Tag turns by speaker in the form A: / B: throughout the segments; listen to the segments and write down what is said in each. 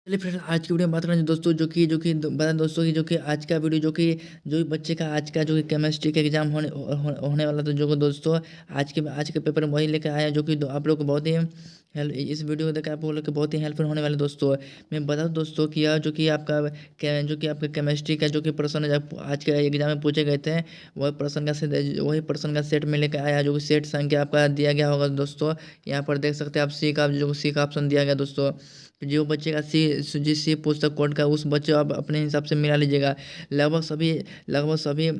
A: चलिए फ्रेंड्स आज की वीडियो में बात करेंगे दोस्तों बता दोस्तों की जो कि आज का वीडियो जो बच्चे का आज का जो कि केमिस्ट्री का एग्जाम होने वाला था जो कि दोस्तों आज के पेपर में वही लेकर आया जो कि आप लोग को बहुत ही इस वीडियो को देख आप लोग को बहुत ही हेल्पफुल होने वाले दोस्तों। मैं बता दूं दोस्तों कि यह जो कि आपका केमिस्ट्री का जो कि प्रश्न आज के एग्जाम में पूछे गए थे वही प्रश्न का सेट में लेकर आया जो कि सेट संख्या आपका दिया गया होगा दोस्तों। यहाँ पर देख सकते हैं आप सी का ऑप्शन दिया गया दोस्तों। जो बच्चे का जिस सी पुस्तक कोड का उस बच्चे आप अपने हिसाब से मिला लीजिएगा। लगभग सभी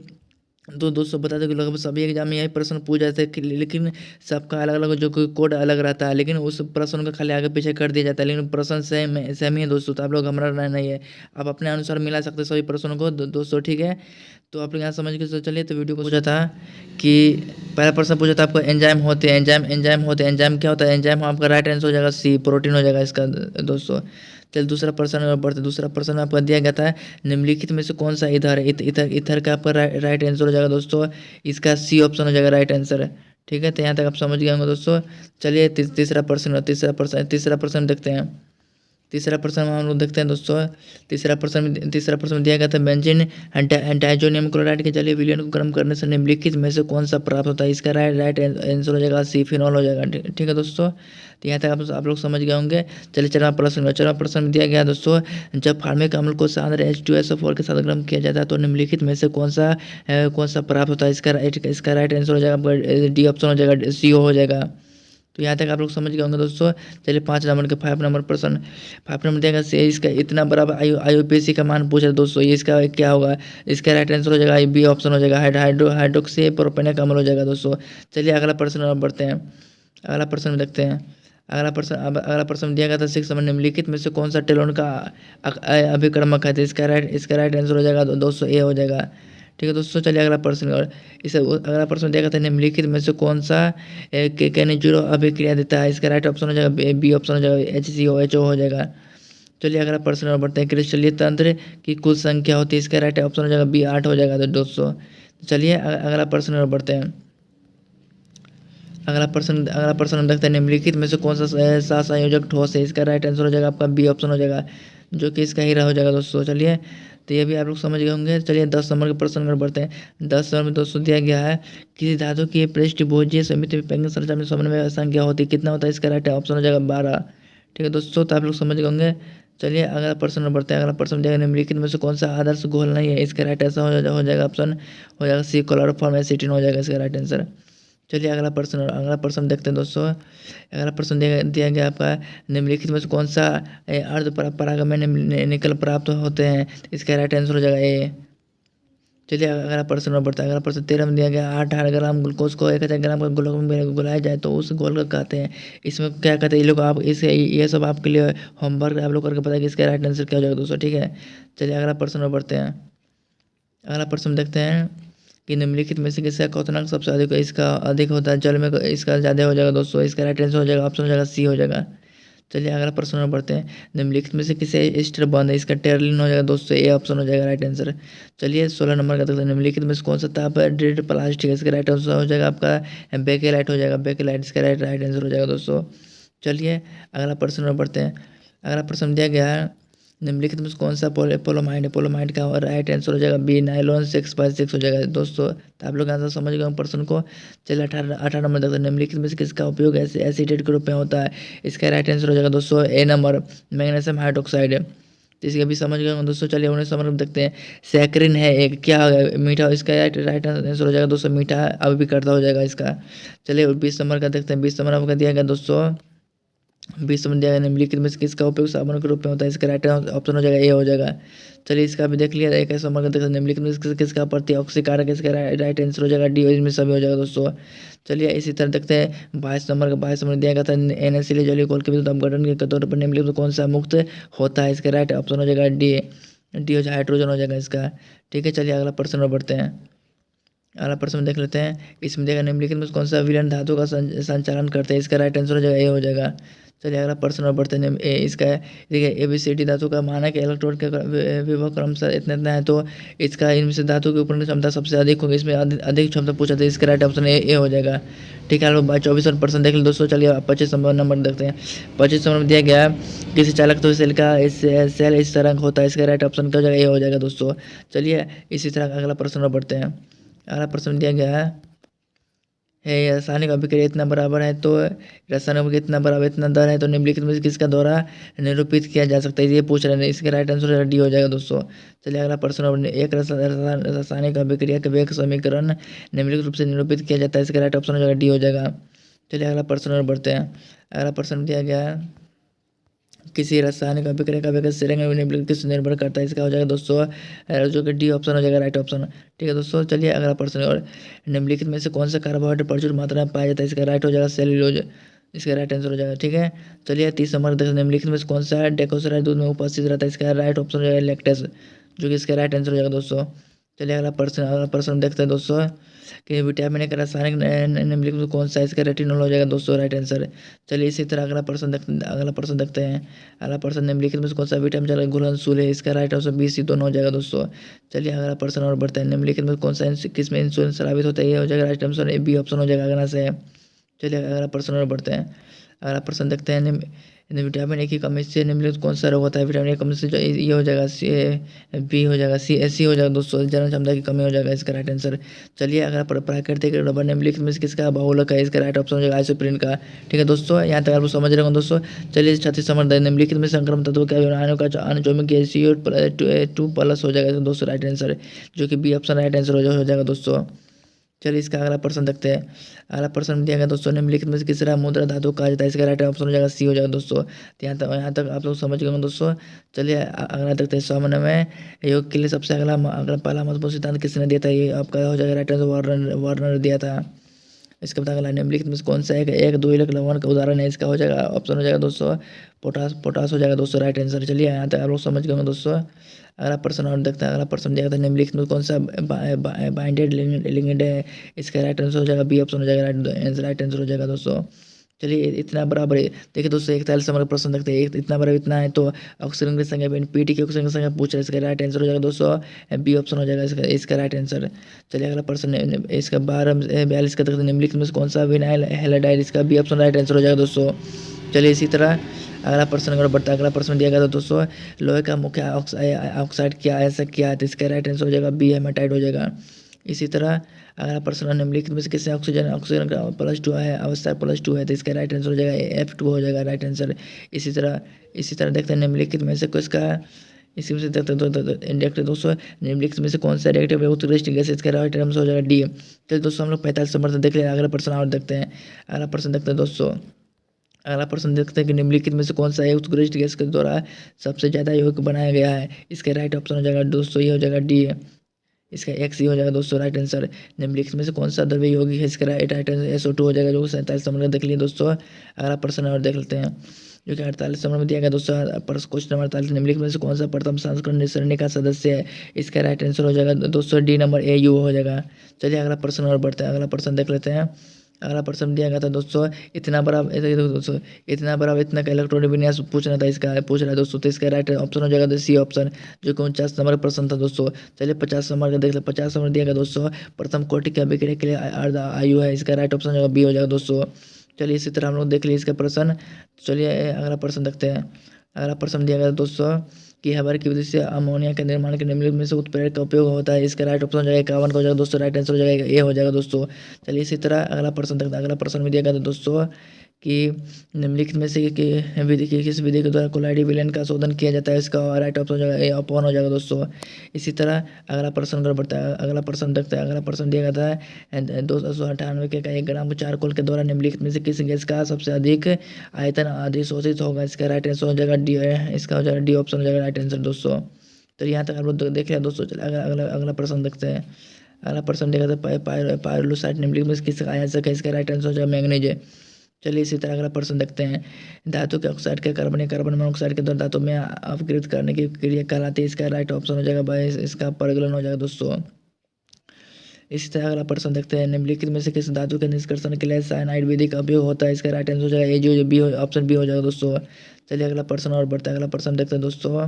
A: तो दोस्तों बता दें कि लगभग सभी एग्जाम में यही प्रश्न पूछ जाते हैं लेकिन सबका अलग अलग जो कि कोड अलग रहता है, लेकिन उस प्रश्न को खाली आगे पीछे कर दिया जाता है, लेकिन प्रश्न सेम ही है दोस्तों। तो आप लोग घबराना नहीं है, आप अपने अनुसार मिला सकते हैं सभी प्रश्नों को दोस्तों, ठीक है। तो आप लोग यहाँ समझ के चलिए। तो वीडियो को पूछा था कि पहला प्रश्न पूछा था आपको एंजाइम होते हैं, एंजाइम क्या होता है? एंजाइम आपका राइट आंसर हो जाएगा सी, प्रोटीन हो जाएगा इसका दोस्तों। चलिए दूसरा प्रश्न बढ़ते। दूसरा प्रश्न आपका दिया गया था निम्नलिखित में से कौन सा इथर है? इथर का आपका राइट आंसर हो जाएगा दोस्तों, इसका सी ऑप्शन हो जाएगा राइट आंसर, ठीक है। तो यहाँ तक आप समझ गए होंगे दोस्तों। चलिए तीसरा प्रश्न देखते हैं। तीसरा प्रश्न हम लोग देखते हैं दोस्तों। तीसरा प्रश्न दिया गया था बेंजीन डाइजोनियम क्लोराइड के जलीय विलयन को गर्म करने से निम्नलिखित में से कौन सा प्राप्त होता है? इसका राइट आंसर हो जाएगा सी, फिनॉल हो जाएगा, ठीक है दोस्तों। तो यहाँ तक आप लोग समझ गए होंगे। चलिए चौथा प्रश्न में दिया गया दोस्तों, जब फार्मिक अम्ल को सांद्र H2SO4 के साथ गर्म किया जाता है तो निम्नलिखित में से कौन सा प्राप्त होता है? इसका राइट आंसर हो जाएगा आपका डी ऑप्शन हो जाएगा, CO हो जाएगा। तो यहाँ तक आप लोग समझ गए होंगे दोस्तों। चलिए 5 नंबर के 5 नंबर प्रश्न। 5 नंबर देगा से इसका इतना बड़ा IUPAC का मान पूछा दोस्तों, ये इसका क्या होगा? इसका राइट आंसर हो जाएगा बी ऑप्शन हो जाएगा हाइड्रोक्सी प्रोपेनिक अम्ल हो जाएगा दोस्तों। चलिए अगला प्रश्न बढ़ते हैं। अगला प्रश्न देखते हैं। अगला प्रश्न दिया गया था 6 नंबर, निम्नलिखित में से कौन सा टेलोन का अभिकर्मक है? तो इसका राइट आंसर हो जाएगा दोस्तों ए हो जाएगा, ठीक है दोस्तों। चलिए अगला प्रश्न। और इसे अगला प्रश्न दिया गया था निम्नलिखित में से कौन सा KN0 अभिक्रिया देता है? इसका राइट ऑप्शन हो जाएगा बी ऑप्शन हो जाएगा HCOHO हो जाएगा। चलिए अगला प्रश्न और बढ़ते हैं। क्रिस्टलीय तंत्र की कुल संख्या होती है? इसका राइट ऑप्शन हो जाएगा बी 8 हो जाएगा तो दोस्तों। चलिए अगला प्रश्न और बढ़ते हैं। अगला प्रश्न हम देखते हैं निम्नलिखित में से कौन सा सहसंयोजक ठोस है? इसका राइट आंसर हो जाएगा आपका बी ऑप्शन हो जाएगा, जो कि इसका हीरा हो जाएगा दोस्तों। चलिए तो ये भी आप लोग समझ गए होंगे। चलिए 10 नंबर के प्रश्न में बढ़ते हैं। 10 नंबर में दोस्तों दिया गया है किसी धातु की पृष्ठभुजीय समिति में संरचना में समन्वय संख्या होती है, कितना होता है? इसका राइट ऑप्शन हो जाएगा 12, ठीक है दोस्तों। तो आप लोग समझ गए होंगे। चलिए अगला प्रश्न में बढ़ते हैं। अगला प्रश्न दिया गया निम्नलिखित में से कौन सा आदर्श घोल नहीं है? इसका राइट आंसर हो जाएगा ऑप्शन हो जाएगा सी, क्लोरोफॉर्म एसीटिन हो जाएगा इसका राइट आंसर। चलिए अगला प्रश्न देखते हैं दोस्तों। अगला प्रश्न दिया गया आपका निम्नलिखित में से कौन सा अर्ध परागमय निकल प्राप्त होते हैं? इसका राइट आंसर हो जाएगा ए। चलिए अगला प्रश्न और बढ़ता है। अगला प्रश्न 13 में दिया गया 8 ग्राम ग्लूकोज को 1000 ग्राम का ग्लूकोज में घुलाया जाए तो उस घोल का कहते हैं? इसमें क्या कहते हैं ये लोग? आप इसे ये सब आपके लिए होमवर्क आप लोग करके पता है कि इसका राइट आंसर क्या हो जाएगा दोस्तों, ठीक है। चलिए अगला प्रश्न और बढ़ते हैं। अगला प्रश्न देखते हैं कि निम्नलिखित में से किसका क्वथनांक सबसे अधिक है? इसका अधिक होता है जल में, इसका ज़्यादा हो जाएगा दोस्तों। इसका राइट आंसर हो जाएगा ऑप्शन हो जाएगा सी हो जाएगा। चलिए अगला प्रश्न में बढ़ते हैं। निम्नलिखित में से किसे एस्टर बंद है? इसका टेरलिन हो जाएगा दोस्तों, ए ऑप्शन हो जाएगा राइट आंसर। चलिए 16 नंबर का देखते हैं। निम्नलिखित में से कौन सा ताप ड्रिड प्लास्टिक है? इसका राइट आंसर हो जाएगा आपका बेकेलाइट हो जाएगा, बेकेलाइट इसका राइट आंसर हो जाएगा दोस्तों। चलिए अगला प्रश्न में बढ़ते हैं। अगला प्रश्न दिया गया है निम्नलिखित में से कौन सा पोलोमाइड है? पोलोमाइड का राइट आंसर हो जाएगा बी, नाइलॉन 6x6 हो जाएगा दोस्तों। तो आप लोग आंसर समझ गए प्रश्न को। चलिए 18 नंबर देखते हैं। निम्नलिखित में से किसका उपयोग एसिडेट के रूप में होता है? इसका राइट आंसर हो जाएगा दोस्तों ए नंबर, मैग्नीशियम हाइड्रोक्साइड। तो इसके भी समझ गए दोस्तों। चलिए 19 नंबर देखते हैं। सैकरिन है एक, क्या मीठा, इसका राइट आंसर हो जाएगा दोस्तों मीठा अभिकर्ता हो जाएगा इसका। चलिए 20 नंबर का देखते हैं। 20 नंबर आपका दिया गया दोस्तों। 20 नंबर दिया गया निम्नलिखित में से किसका उपयोग साबुन के रूप में होता है? इसका राइट ऑप्शन हो जाएगा ए हो जाएगा। चलिए इसका भी देख लिया। 21 नंबर का देखते हैं। निम्नलिखित में से किसका प्रति ऑक्सीकारक? इसका राइट आंसर हो जाएगा डी, इसमें सभी हो जाएगा दोस्तों। चलिए इसी तरह देखते हैं 22 नंबर दिया गया था NaCl जलीय घोल के विद्युत अपघटन के तौर पर निम्नलिखित में कौन सा मुक्त होता है? इसका राइट ऑप्शन हो जाएगा डी, हो जाएगा हाइड्रोजन हो जाएगा इसका, ठीक है। चलिए अगला प्रश्न पर बढ़ते हैं। अगला प्रश्न देख लेते हैं। इसमें देखा निम्नलिखित में कौन सा विलयन धातु का संचालन करते हैं, इसका राइट आंसर हो जाएगा ए हो जाएगा। चलिए अगला प्रश्न और बढ़ते हैं। इसका देखिए एबीसीडी धातु का मानक इलेक्ट्रोड के विभव क्रमशः इतना इतना है, तो इसका इनमें से धातु की उपकरण क्षमता सबसे अधिक होगी, इसमें अधिक क्षमता पूछा था, इसका राइट ऑप्शन ए हो जाएगा। ठीक है 24% देख लो दोस्तों। चलिए 25 नंबर देखते हैं। 25 नंबर में दिया गया किसी चालक तो सेल का सेल इस तरह होता है, इसका राइट ऑप्शन क्या हो जाएगा, ए हो जाएगा दोस्तों। चलिए इसी तरह अगला प्रश्न और बढ़ते हैं। अगला प्रश्न दिया गया है रासायनिक अभिक्रिया इतना बराबर है, तो रासायनिक अभिक्रिया इतना बराबर इतना दर है, तो निम्नलिखित में से किसका द्वारा निरूपित किया जा सकता है, ये पूछ रहे हैं। इसका राइट आंसर डी हो जाएगा दोस्तों। चलिए अगला प्रश्न। एक रासायनिक अभिक्रिया के वेग समीकरण निम्नलिखित रूप से निरूपित किया जाता है, इसका राइट ऑप्शन हो जाएगा डी हो जाएगा। चलिए अगला प्रश्न और बढ़ते हैं। अगला प्रश्न दिया गया है किसी रासायनिक अभिक्रिया का वेग निम्नलिखित किस निर्भर करता है, इसका हो जाएगा दोस्तों जो कि डी ऑप्शन हो जाएगा राइट ऑप्शन। ठीक है दोस्तों। चलिए अगला प्रश्न। और निम्नलिखित में से कौन सा कार्बोहाइड्रेट प्रचुर मात्रा में पाया जाता है, इसका राइट हो जाएगा सेल्यूलोज, इसका राइट आंसर हो जाएगा। ठीक है। चलिए 30 नंबर देखते हैं। निम्नलिखित में से कौन सा डेकोसराइड दूध में उपस्थित रहता है, इसका राइट ऑप्शन हो जाएगा लैक्टेस, जो कि इसका राइट आंसर हो जाएगा दोस्तों। चलिए अगला प्रश्न देखते हैं दोस्तों कि विटामिन ए का रासायनिक निम्नलिखित में कौन सा, इसका रेटिनॉल हो जाएगा दोस्तों राइट आंसर। चलिए इसी तरह अगला प्रश्न देखते हैं। अगला प्रश्न निम्नलिखित में कौन सा विटामिन घुलनशील है, इसका राइट आंसर बी सी दोनों हो जाएगा दोस्तों। चलिए अगला प्रश्न और बढ़ते हैं। निम्नलिखित में कौन सा किस में इंसुलिन स्रावित होता है, ये हो जाएगा right answer A B option हो जाएगा अगला से। चलिए अगला प्रश्न और बढ़ते हैं। अगला प्रश्न देखते हैं। विटामिन ए की कमी से निम्नलिखित कौन सा रोग होता है, विटामिन ए की कमी से, जो ये हो जाएगा सी बी हो जाएगा सी हो जाएगा दोस्तों, जलन क्षमता की कमी हो जाएगा, इसका राइट आंसर। चलिए अगर प्राकृतिक रबर निम्नलिखित में से किसका बहुलक है, इसका राइट ऑप्शन हो जाएगा आइसोप्रीन का। ठीक है दोस्तों, यहाँ तक आप समझ रहे होंगे दोस्तों। चलिए 36 नंबर निम्नलिखित में संक्रमण तत्व क्या आयनों का अनोमिक CO2+ हो जाएगा दोस्तों राइट आंसर, जो कि बी ऑप्शन राइट आंसर हो जाएगा दोस्तों। चलिए इसका अगला प्रश्न देखते हैं। अगला प्रश्न दिया गया दोस्तों निम्नलिखित में से किसरा मुद्रा धातु कहा जाता है, इसका राइट ऑप्शन हो जाएगा सी हो जाएगा दोस्तों। तो यहाँ तक आप लोग समझ गए होंगे दोस्तों। चलिए अगला देखते हैं। सामान्य में योग के लिए सबसे अगला पहला महत्वपूर्ण सिद्धांत किसने दिया था, ये आपका हो जाएगा राइट आंसर वार्नर दिया था। इसका पता अगला निम्नलिखित में कौन सा एक दो इलेक्ट्रॉन लवण का उदाहरण है, इसका हो जाएगा ऑप्शन हो जाएगा दोस्तों पोटास हो जाएगा दोस्तों राइट आंसर। चलिए यहाँ तक आप लोग समझ गए दोस्तों। अगला प्रश्न और देखते हैं। अगला प्रश्न दिया था निम्नलिखित में कौन सा बाइंडेड लिगेंड है, इसका राइट आंसर हो जाएगा बी ऑप्शन हो जाएगा राइट आंसर हो जाएगा दोस्तों। चलिए इतना बराबर है। देखिए दोस्तों 41 नंबर का प्रश्न देखते हैं। इतना बराबर इतना है, तो ऑक्सीजन की संख्या पीटी की ऑक्सीजन की संख्या पूछ रहे हैं, इसका राइट आंसर हो जाएगा दोस्तों बी ऑप्शन हो जाएगा इसका राइट आंसर। चलिए अगला प्रश्न इसका 42 का देखते हैं। निम्नलिखित में कौन सा विनाइल हैलाइड, इसका बी ऑप्शन राइट आंसर हो जाएगा दोस्तों। चलिए इसी तरह अगला प्रश्न अगर बढ़ता है। अगला प्रश्न दिया गया था दोस्तों लोहे का मुख्य ऑक्साइड क्या है, ऐसा क्या है, तो इसका राइट आंसर हो जाएगा बी हेमाटाइट हो जाएगा। इसी तरह अगला प्रश्न निम्नलिखित में से किससे ऑक्सीजन का +2 है, अवस्था +2 है, तो इसका राइट आंसर हो जाएगा F2 हो जाएगा राइट आंसर। इसी तरह देखते हैं निम्नलिखित में से किसका, इसी में से देखते दोस्तों निम्नलिखित में से कौन सा रिएक्टिव उत्कृष्ट गैस, इसका राइट आंसर हो जाएगा डी। चलिए दोस्तों हम लोग 45 नंबर से देख लें। अगला प्रश्न और देखते हैं। अगला प्रश्न देखते हैं दोस्तों। अगला प्रश्न देखते हैं कि निम्नलिखित में से कौन सा उत्कृष्ट गैस के द्वारा सबसे ज़्यादा यौगिक बनाया गया है, इसका राइट ऑप्शन हो जाएगा दोस्तों ये हो जाएगा डी, इसका एक्स ही हो जाएगा दोस्तों राइट आंसर। निम्नलिखित में से कौन सा द्रव्य यौगिक है, इसका राइट आंसर SO2 हो जाएगा, जो 47 नंबर देख लिए दोस्तों। अगला प्रश्न और देख लेते हैं जो कि 48 नंबर में दिया गया दोस्तों। क्वेश्चन नंबर 48 निम्नलिखित में से कौन सा प्रथम सांस्कृतिक श्रेणी का सदस्य है, इसका राइट आंसर हो जाएगा दोस्तों डी नंबर AU हो जाएगा। चलिए अगला प्रश्न और बढ़ते हैं। अगला प्रश्न देख लेते हैं। अगला प्रश्न दिया गया था दोस्तों इतना बड़ा इतना का इलेक्ट्रॉनिक विन्यास पूछना था, इसका पूछ रहा है दोस्तों, तो इसका राइट ऑप्शन हो जाएगा सी ऑप्शन, जो कि 49 नंबर का प्रश्न था दोस्तों। चलिए 50 नंबर का देख ले। 50 नंबर दिया गया दोस्तों प्रथम कोटि की अभिक्रिया के लिए अर्ध आयु है, इसका राइट ऑप्शन हो जाएगा बी हो जाएगा दोस्तों। चलिए इसी तरह हम लोग देख लिए इसका प्रश्न। चलिए अगला प्रश्न देखते हैं। अगला प्रश्न दिया गया दोस्तों कि हबर की विधि से अमोनिया के निर्माण के निम्नलिखित में से उत्प्रेरक का उपयोग होता है, इसका राइट ऑप्शन हो जाएगा 51 का हो जाएगा दोस्तों राइट आंसर हो जाएगा ए हो जाएगा दोस्तों। चलिए इसी तरह अगला प्रश्न देखते हैं। अगला प्रश्न में दिया गया था दोस्तों कि निम्नलिखित में से किस विधि के द्वारा कोलाइडी विलयन का शोधन किया जाता है, इसका राइट ऑप्शन हो जाएगा ए अपॉन हो जाएगा दोस्तों। इसी तरह अगला प्रश्न अगर बढ़ता है। अगला प्रश्न देखते हैं। अगला प्रश्न दिया गया था 298 के 1 ग्राम चारकोल के द्वारा निम्नलिखित में से किस गैस का सबसे अधिक आयतन अधिशोषित होगा, इसका राइट आंसर हो जाएगा डी, इसका हो जाएगा डी ऑप्शन हो जाएगा राइट आंसर दोस्तों। तो यहाँ तक आप लोग देख लिया दोस्तों। चलिए अगला प्रश्न देखते हैं। अगला प्रश्न देखा था पायरोलुसाइड निम्नलिखित में किस आयंशक है, इसका राइट आंसर हो जाएगा मैग्नीज। चलिए इसी तरह अगला प्रश्न देखते हैं। धातु के ऑक्साइड के कार्बन मोनोऑक्साइड के द्वारा धातु में अपघृत करने की क्रिया कहलाती है, इसका राइट ऑप्शन हो जाएगा बाई, इसका परगलन हो जाएगा दोस्तों। इसी तरह अगला प्रश्न देखते हैं, निम्नलिखित में से किस धातु के निष्कर्षण के लिए साइनाइड विधि का उपयोग होता है? इसका राइट आंसर हो जाएगा ए, जो बी, ऑप्शन बी हो जाएगा दोस्तों। चलिए अगला प्रश्न और बढ़ता है, अगला प्रश्न देखते हैं दोस्तों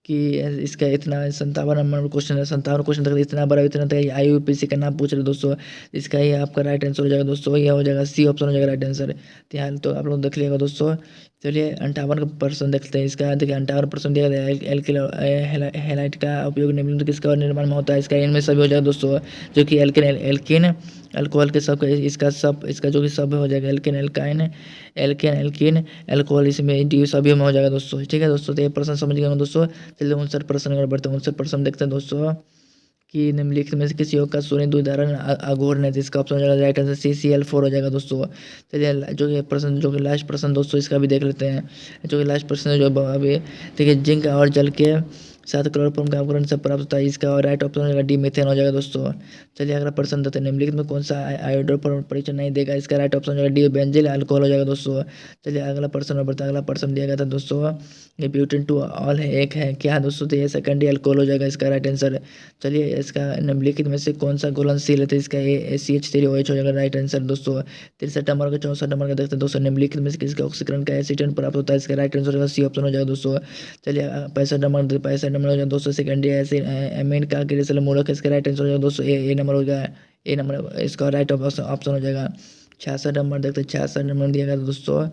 A: कि इसका इतना 57 नंबर क्वेश्चन है, 57 क्वेश्चन तक इतना बड़ा इतना तक IUPAC का नाम पूछ रहे दोस्तों। इसका ही आपका राइट आंसर हो जाएगा दोस्तों, यह हो जाएगा सी ऑप्शन हो जाएगा राइट आंसर। ध्यान तो आप लोग देख लिएगा दोस्तों। चलिए 58 का प्रश्न देखते हैं, इसका देखिए 58% दिया गया है, एल्किल हैलाइड का उपयोग निम्नलिखित किसका निर्माण में होता है? इसका इनमें सभी हो जाएगा दोस्तों, जो कि एल्किन अल्कोहल के सब इसका जो कि सब हो जाएगा, एल्किन एल्किन अल्कोहल, इसमें डी सभी में हो जाएगा दोस्तों। ठीक है दोस्तों, तो ये प्रश्न समझ गए दोस्तों। चलिए 59 प्रश्न अगर बढ़ते हैं, 59 प्रश्न देखते हैं दोस्तों कि निम्नलिखित में से किसी योग का सूर्य उदाहरण अघोर ने, इसका ऑप्शन हो जाएगा राइट आंसर CCl4 हो जाएगा दोस्तों। चलिए जो कि प्रश्न जो कि लास्ट प्रश्न दोस्तों इसका भी देख लेते हैं, जो कि लास्ट प्रश्न जो अभी देखिए, जिंक और जल के साथ क्लोरोफॉर्म का अपकरण से प्राप्त होता है, इसका राइट ऑप्शन हो जाएगा डी, मीथेन हो जाएगा दोस्तों। चलिए अगला प्रश्न देते हैं, निम्नलिखित में कौन सा आयोडो पर परीक्षण नहीं देगा? इसका राइट ऑप्शन हो जाएगा डी, बेंजिल अल्कोहल हो जाएगा दोस्तों। चलिए अगला प्रश्न बढ़ता है, अगला प्रश्न दिया गया था दोस्तों, ये ब्यूटेन टू ऑल है एक है क्या दोस्तों? तो ये सेकेंडरी अल्कोहल हो जाएगा इसका राइट आंसर। चलिए इसका निम्नलिखित में से कौन सा घुलनशील है? तो इसका CH3OH हो जाएगा राइट आंसर दोस्तों। 63 नंबर का 64 नंबर का देखते हैं दोस्तों, निम्नलिखित में से किसका ऑक्सीकरण का एसीटन प्राप्त होता है? इसका राइट आंसर होगा सी ऑप्शन हो जाएगा दोस्तों। चलिए 65 नंबर हो जाएगा दोस्तों, सेकेंडरी एमीन का ग्लिसरॉल मूलक, इसका राइट आंसर हो जाएगा दोस्तों ए नंबर हो जाएगा, ए नंबर इसका राइट ऑप्शन हो जाएगा। 66 नंबर देखते हैं, 66 नंबर दिया गया दोस्तों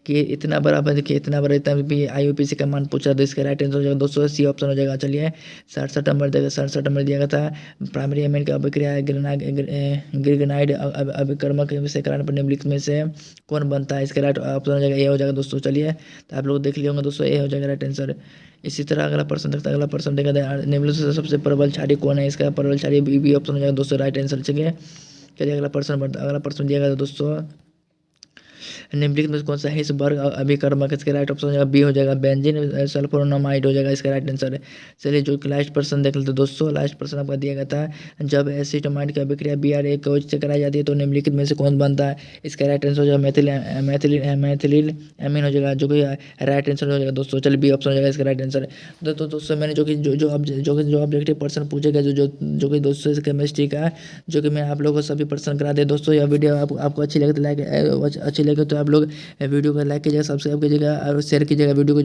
A: कि इतना बड़ा देखिए, इतना बड़ा इतना भी IUPAC का मान पूछा, तो इसका राइट आंसर हो जाएगा दोस्तों सी ऑप्शन हो जाएगा। चलिए 67 नंबर देखिए, 67 नंबर दिया गया था, प्राइमरी एमिन का अभिक्रिया ग्रिगनाइड अभिकर्मक से कारण पर निम्नलिखित में से कौन बनता है? इसका राइट ऑप्शन हो जाएगा ए हो जाएगा दोस्तों। चलिए तो आप लोग देख लिए होंगे दोस्तों, ए हो जाएगा राइट आंसर। इसी तरह अगला प्रश्न देखता है, अगला प्रश्न देखा जाए, निम्नलिखित से सबसे प्रबल क्षारीय कौन है? इसका प्रबल क्षारीय बी ऑप्शन हो जाएगा दोस्तों राइट आंसर। चलिए अगला प्रश्न दिया गया दोस्तों, निम्नलिखित में कौन सा हिस्सबर्ग अभिकर्मक? इसका राइट ऑप्शन हो जाएगा बी हो जाएगा, बेंजीन सल्फोनामाइड हो जाएगा इसका राइट आंसर। चलिए जो लास्ट प्रश्न देख लेते दोस्तों, लास्ट प्रश्न आपका दिया गया था, जब एसिटामाइड की अभिक्रिया BR1 से कराई जाती है तो निम्नलिखित में से कौन बनता है? इसका राइट आंसर हो जाएगा मैथिलीन एमीन हो जाएगा, जो कि राइट आंसर हो जाएगा दोस्तों। चलिए बी ऑप्शन हो जाएगा इसका राइट आंसर। तो दोस्तों मैंने जो ऑब्जेक्टिव प्रश्न पूछे गए, जो कि दोस्तों केमिस्ट्री का, जो कि मैं आप लोगों को सभी प्रश्न करा दे दोस्तों। यह वीडियो आपको अच्छी लगे तो लाइक, अच्छी लगे तो आप लोग वीडियो को लाइक कीजिएगा, सब्सक्राइब कीजिएगा और शेयर कीजिएगा वीडियो को।